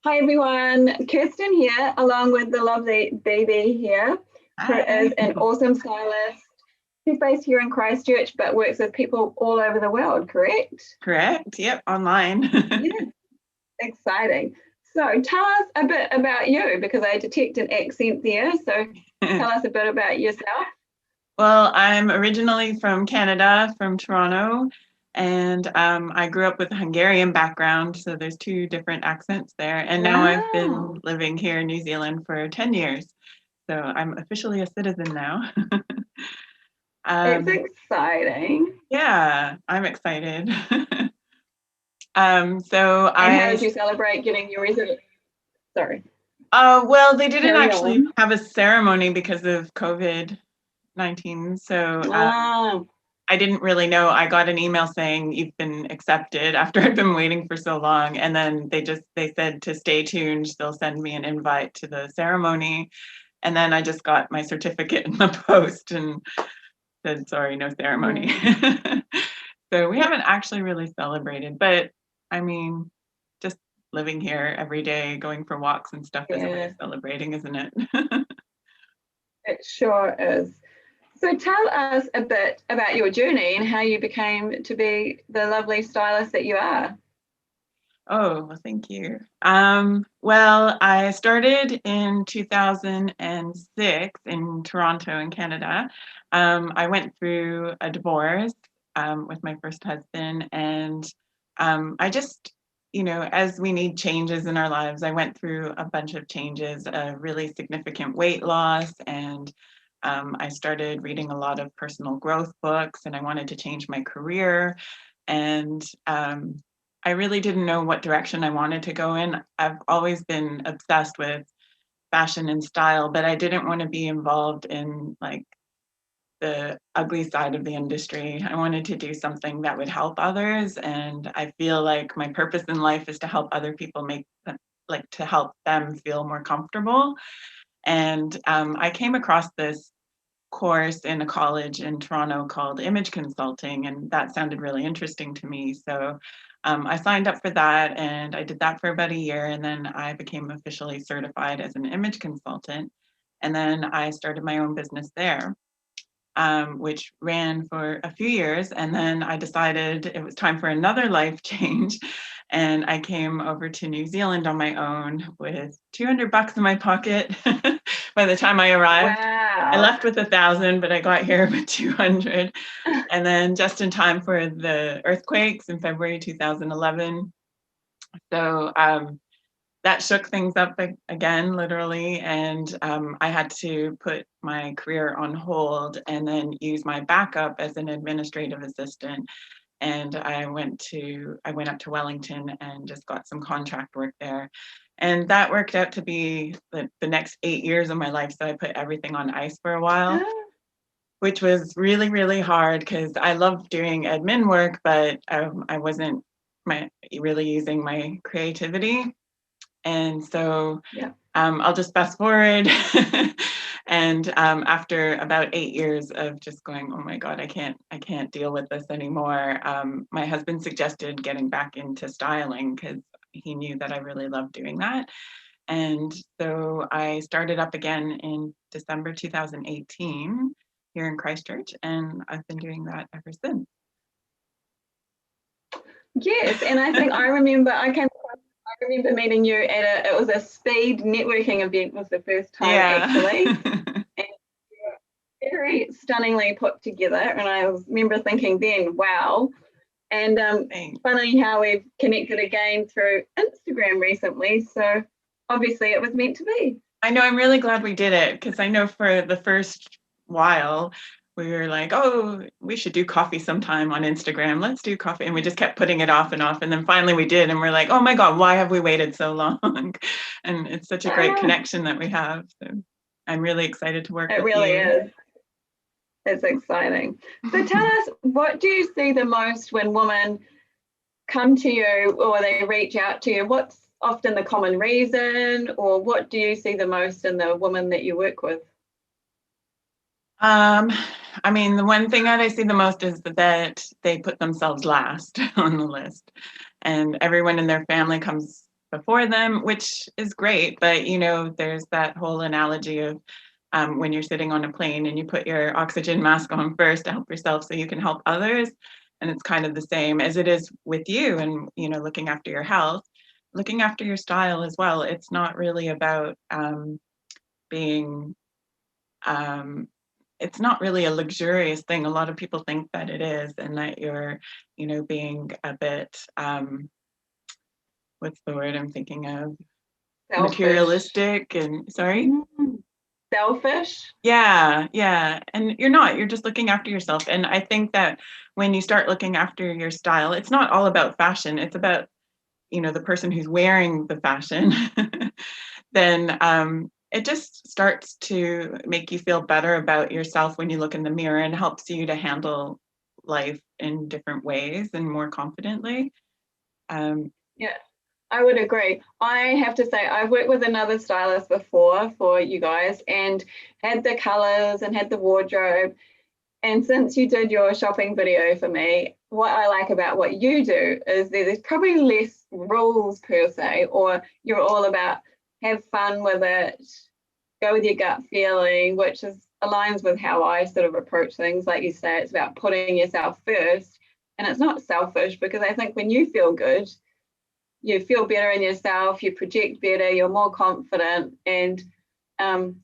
Hi everyone, Kirsten here, along with the lovely Bibi here, who Hi. is an awesome stylist. She's based here in Christchurch, but works with people all over the world, correct? Correct. Yep. Online. Yeah, exciting. So tell us a bit about you, because I detect an accent there. So tell us a bit about yourself. Well, I'm originally from Canada, from Toronto, and I grew up with a Hungarian background, so there's two different accents there. And now I've been Wow, living here in New Zealand for 10 years, so I'm officially a citizen now. it's um, exciting. yeah, I'm excited. So And how I did you celebrate getting your resident? Sorry, well, they didn't carry actually on. have a ceremony because of COVID-19. So Ah, I didn't really know. I got an email saying you've been accepted after I've been waiting for so long. And then they said to stay tuned. They'll send me an invite to the ceremony. And then I just got my certificate in the post and said, sorry, no ceremony. mm, So we haven't actually really celebrated, but I mean, just living here every day, going for walks and stuff is a way of yeah, celebrating, isn't it? it sure is. So tell us a bit about your journey and how you became to be the lovely stylist that you are. Oh, well, thank you. Well, I started in 2006 in Toronto, in Canada. I went through a divorce with my first husband, and I just, as we need changes in our lives, I went through a bunch of changes, a really significant weight loss, and I started reading a lot of personal growth books, and I wanted to change my career. And I really didn't know what direction I wanted to go in. I've always been obsessed with fashion and style, but I didn't want to be involved in like the ugly side of the industry. I wanted to do something that would help others. And I feel like my purpose in life is to help other people like to help them feel more comfortable. And I came across this course in a college in Toronto called image consulting, and that sounded really interesting to me. So I signed up for that and I did that for about a year, and then I became officially certified as an image consultant. And then I started my own business there, which ran for a few years. And then I decided it was time for another life change. And I came over to New Zealand on my own with $200 in my pocket by the time I arrived. I Wow. left with 1,000, but I got here with 200. And then just in time for the earthquakes in February 2011. So that shook things up again, literally. And I had to put my career on hold and then use my backup as an administrative assistant. And I went up to Wellington and just got some contract work there. And that worked out to be the next 8 years of my life. So I put everything on ice for a while, which was really, really hard because I love doing admin work, but I wasn't really using my creativity. And so Yeah. I'll just fast forward. And after about 8 years of just going, oh my God, I can't deal with this anymore. My husband suggested getting back into styling because he knew that I really loved doing that. And so I started up again in December 2018 here in Christchurch, and I've been doing that ever since. Yes, and I think I remember meeting you at it was a speed networking event was the first time Yeah. actually. And you were very stunningly put together. And I remember thinking then, wow. And Thanks. funny how we've connected again through Instagram recently. So obviously it was meant to be. I know, I'm really glad we did it because I know for the first while we were like, oh, we should do coffee sometime on Instagram. Let's do coffee. And we just kept putting it off and off. And then finally we did. And we're like, oh my God, why have we waited so long? And it's such a great Ah, connection that we have. So I'm really excited to work it with really you. is. It's exciting. So tell us, what do you see the most when women come to you or they reach out to you? What's often the common reason, or what do you see the most in the women that you work with? Um, I mean, the one thing that I see the most is that they put themselves last on the list, and everyone in their family comes before them, which is great. But, you know, there's that whole analogy of when you're sitting on a plane and you put your oxygen mask on first to help yourself so you can help others. And it's kind of the same as it is with you and, you know, looking after your health, looking after your style as well. It's not really about being, it's not really a luxurious thing. A lot of people think that it is, and that you're, you know, being a bit, what's the word I'm thinking of? Selfish. Materialistic and, sorry? Selfish. Yeah. And you're just looking after yourself. And I think that when you start looking after your style, it's not all about fashion. It's about, you know, the person who's wearing the fashion. Then it just starts to make you feel better about yourself when you look in the mirror, and helps you to handle life in different ways and more confidently. Yeah, I would agree. I have to say, I've worked with another stylist before for you guys and had the colors and had the wardrobe. And since you did your shopping video for me, what I like about what you do is there's probably less rules per se, or you're all about have fun with it, go with your gut feeling, which is aligns with how I sort of approach things. Like you say, it's about putting yourself first. And it's not selfish, because I think when you feel good, you feel better in yourself, you project better, you're more confident. And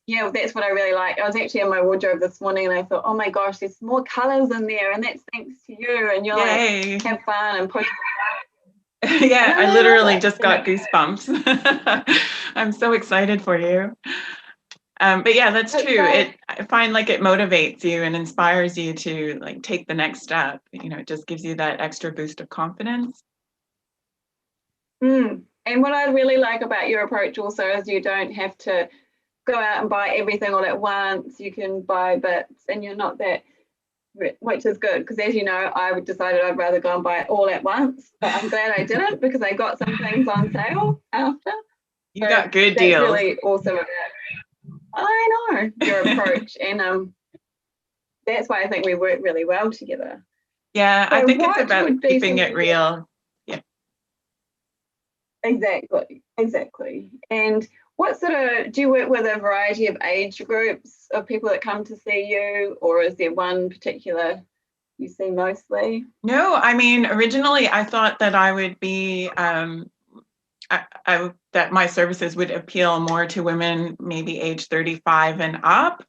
yeah, that's what I really like. I was actually in my wardrobe this morning and I thought, oh my gosh, there's more colors in there, and that's thanks to you. And you're Yay. like, have fun and push. Yeah, I literally just got goosebumps. I'm so excited for you. But yeah, that's true. I find like it motivates you and inspires you to like take the next step. You know, it just gives you that extra boost of confidence. And what I really like about your approach also is you don't have to go out and buy everything all at once. You can buy bits, and you're not that, which is good, because as you know, I decided I'd rather go and buy it all at once. But I'm glad I didn't, because I got some things on sale after. You got good deals. That's really awesome. I know your approach, and that's why I think we work really well together. Yeah, so I think it's about keeping it real. Yeah. Exactly. And what sort of, do you work with a variety of age groups of people that come to see you, or is there one particular you see mostly? No, I mean, originally I thought that I would be, that my services would appeal more to women, maybe age 35 and up.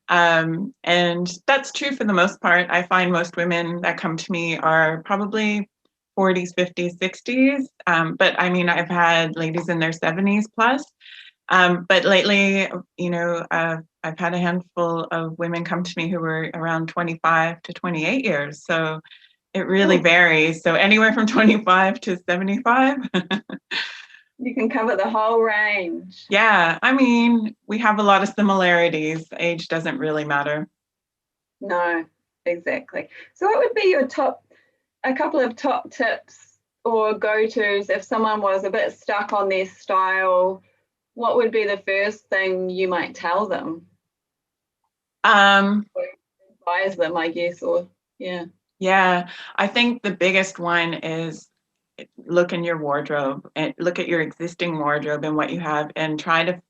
And that's true for the most part. I find most women that come to me are probably 40s, 50s, 60s. But I mean, I've had ladies in their 70s plus. But lately, you know, I've had a handful of women come to me who were around 25 to 28 years. So it really varies. So anywhere from 25 to 75. You can cover the whole range. Yeah, I mean, we have a lot of similarities. Age doesn't really matter. No, exactly. So what would be your a couple of top tips or go-tos if someone was a bit stuck on their style? What would be the first thing you might tell them? Or advise them, I guess, or yeah. Yeah, I think the biggest one is look in your wardrobe and look at your existing wardrobe and what you have, and try to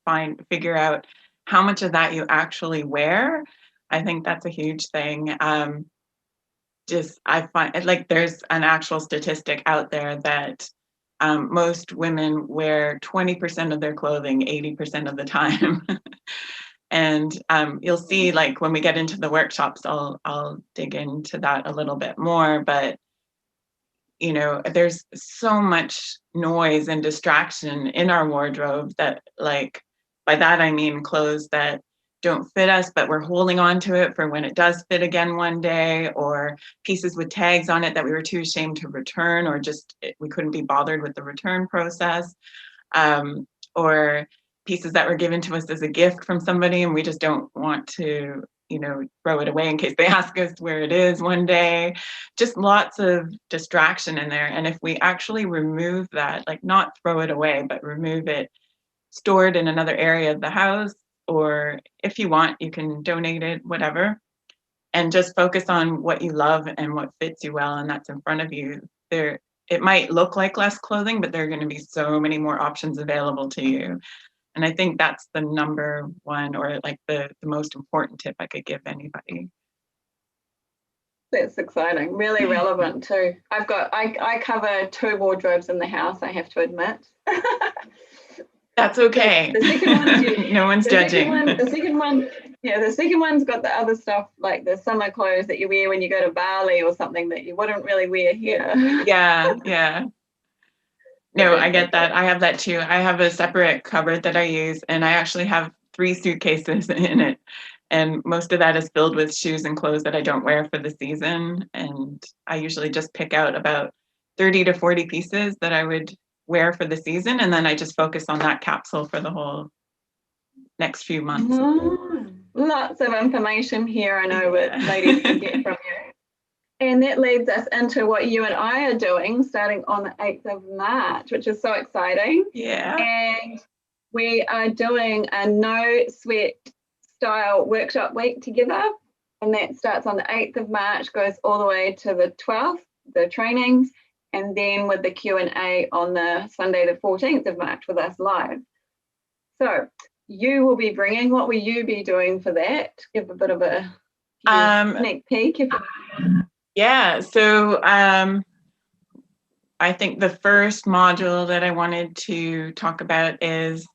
figure out how much of that you actually wear. I think that's a huge thing. I find like there's an actual statistic out there that most women wear 20% of their clothing 80% of the time. And you'll see, like when we get into the workshops, I'll dig into that a little bit more. But you know, there's so much noise and distraction in our wardrobe that, like, by that I mean clothes that don't fit us, but we're holding on to it for when it does fit again one day, or pieces with tags on it that we were too ashamed to return, or just we couldn't be bothered with the return process, or pieces that were given to us as a gift from somebody and we just don't want to, you know, throw it away in case they ask us where it is one day. Just lots of distraction in there. And if we actually remove that, like not throw it away, but remove it, store it in another area of the house, or if you want, you can donate it, whatever, and just focus on what you love and what fits you well and that's in front of you, it might look like less clothing, but there are going to be so many more options available to you. And I think that's the number one, or like the most important tip I could give anybody. That's exciting, really relevant too. I cover 2 wardrobes in the house, I have to admit. That's okay. The second one, no one's judging. The second one's got the other stuff, like the summer clothes that you wear when you go to Bali or something that you wouldn't really wear here. Yeah. No, I get that. I have that too. I have a separate cupboard that I use, and I actually have 3 suitcases in it. And most of that is filled with shoes and clothes that I don't wear for the season. And I usually just pick out about 30 to 40 pieces that I would wear for the season. And then I just focus on that capsule for the whole next few months. Lots of information here. I know what ladies can get from you. And that leads us into what you and I are doing starting on the 8th of March, which is so exciting. Yeah. And we are doing a no sweat style workshop week together. And that starts on the 8th of March, goes all the way to the 12th, the trainings, and then with the Q&A on the Sunday, the 14th of March with us live. So you will be bringing, what will you be doing for that? Give a bit of a sneak peek. Yeah, so I think the first module that I wanted to talk about is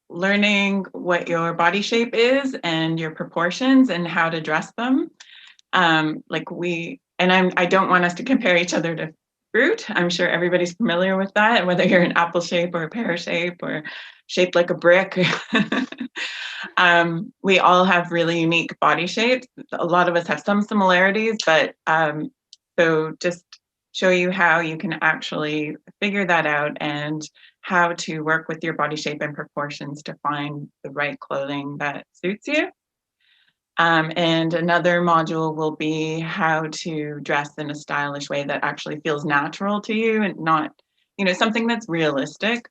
learning what your body shape is and your proportions and how to dress them. I don't want us to compare each other to fruit. I'm sure everybody's familiar with that, whether you're an apple shape or a pear shape or shaped like a brick. We all have really unique body shapes. A lot of us have some similarities, but so just show you how you can actually figure that out and how to work with your body shape and proportions to find the right clothing that suits you. And another module will be how to dress in a stylish way that actually feels natural to you and not, something that's realistic.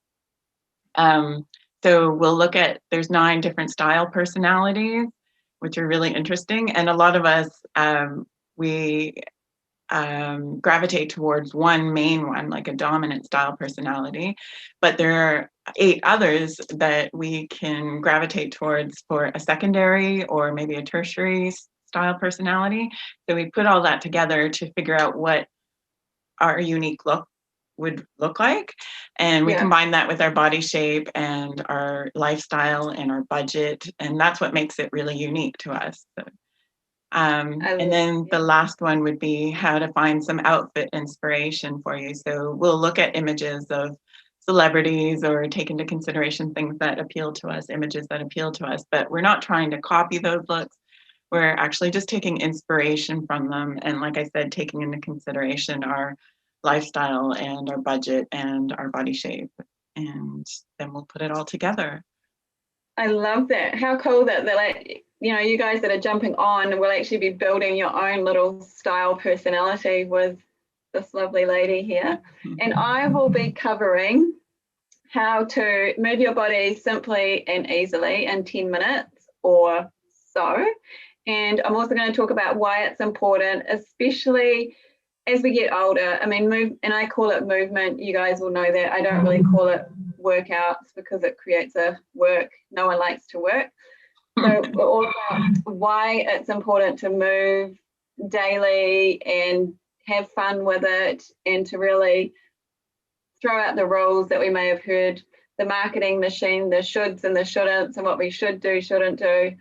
So we'll look at, there's 9 different style personalities, which are really interesting. And a lot of us, we gravitate towards one main one, like a dominant style personality, but there are 8 others that we can gravitate towards for a secondary or maybe a tertiary style personality. So we put all that together to figure out what our unique look would look like, and we combine that with our body shape and our lifestyle and our budget, and that's what makes it really unique to us. And then the last one would be how to find some outfit inspiration for you. So we'll look at images of celebrities or take into consideration things that appeal to us, images that appeal to us, but we're not trying to copy those looks. We're actually just taking inspiration from them. And like I said, taking into consideration our lifestyle and our budget and our body shape. And then we'll put it all together. I love that. How cool that you guys that are jumping on will actually be building your own little style personality with this lovely lady here. And I will be covering how to move your body simply and easily in 10 minutes or so. And I'm also going to talk about why it's important, especially as we get older. I mean, I call it movement. You guys will know that. I don't really call it workouts because it creates a work. No one likes to work. So we're all about why it's important to move daily and have fun with it, and to really throw out the rules that we may have heard, the marketing machine, the shoulds and the shouldn'ts, and what we should do, shouldn't do.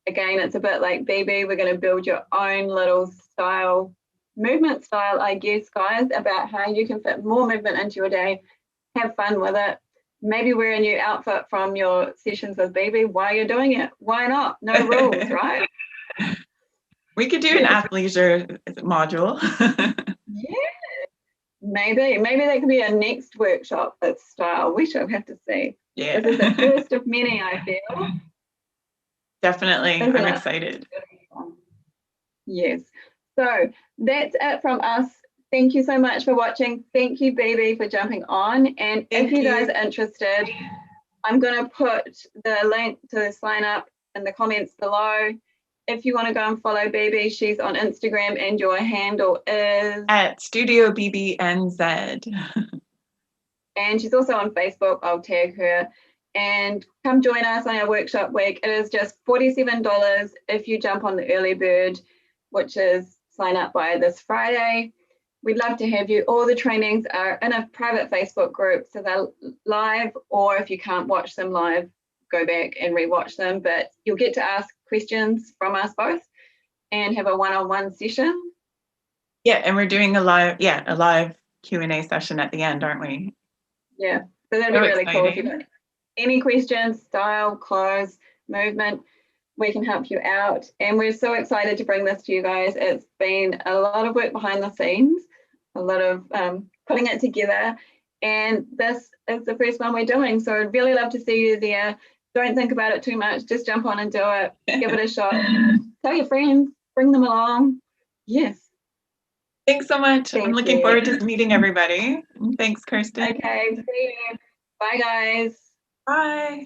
Again, it's a bit like Bibi. We're going to build your own little style, movement style, I guess, guys, about how you can fit more movement into your day, have fun with it. Maybe wear a new outfit from your sessions with Bibi while you're doing it. Why not? No rules, right? We could do an athleisure module. Yeah, maybe that could be a next workshop. That's style. We shall have to see. Yeah, this is the first of many, I feel. Definitely, I'm excited. Yes. So that's it from us. Thank you so much for watching. Thank you, Bibi, for jumping on. And if you guys are interested, I'm going to put the link to sign up in the comments below. if you want to go and follow Bibi, she's on Instagram and your handle is at Studio BBNZ. And she's also on Facebook. I'll tag her. And come join us on our workshop week. It is just $47 if you jump on the early bird, which is sign up by this Friday. We'd love to have you. All the trainings are in a private Facebook group, so they're live, or if you can't watch them live, go back and rewatch them. But you'll get to ask questions from us both and have a one-on-one session. Yeah, and we're doing a live Q&A session at the end, aren't we? Yeah, so that'd be really cool. If you've got any questions, style, clothes, movement, we can help you out. And we're so excited to bring this to you guys. It's been a lot of work behind the scenes, a lot of putting it together. And this is the first one we're doing. So I'd really love to see you there. Don't think about it too much. Just jump on and do it. Give it a shot. Tell your friends, bring them along. Yes. Thanks so much. I'm looking forward to meeting everybody. Thanks, Kirsten. Okay, see you. Bye, guys. Bye.